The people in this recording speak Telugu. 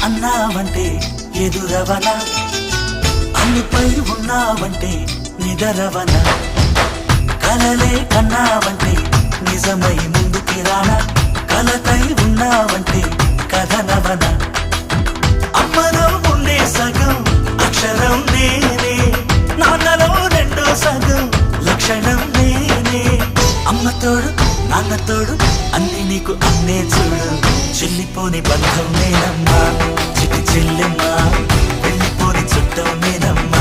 అన్నావంటే ఎదురవన, అన్నిపై ఉన్నావంటే నిదరవన, కలలే కన్నావంటే నిజమై ముందుకి రానా, కలతై ఉన్నావంటే కథనవన. అమ్మలో ఉండే సగం అక్షరం నేనే, నాన్నలో రెండో సగం లక్షణం నేనే. అమ్మ తోడు నాన్న తోడు అన్ని నీకు అన్నే చూడు, చెల్లిపోని బంధం నేనమ్మా, చిటి చెల్లెమ్మా, వెళ్ళిపోని చుట్టం నేనమ్మా.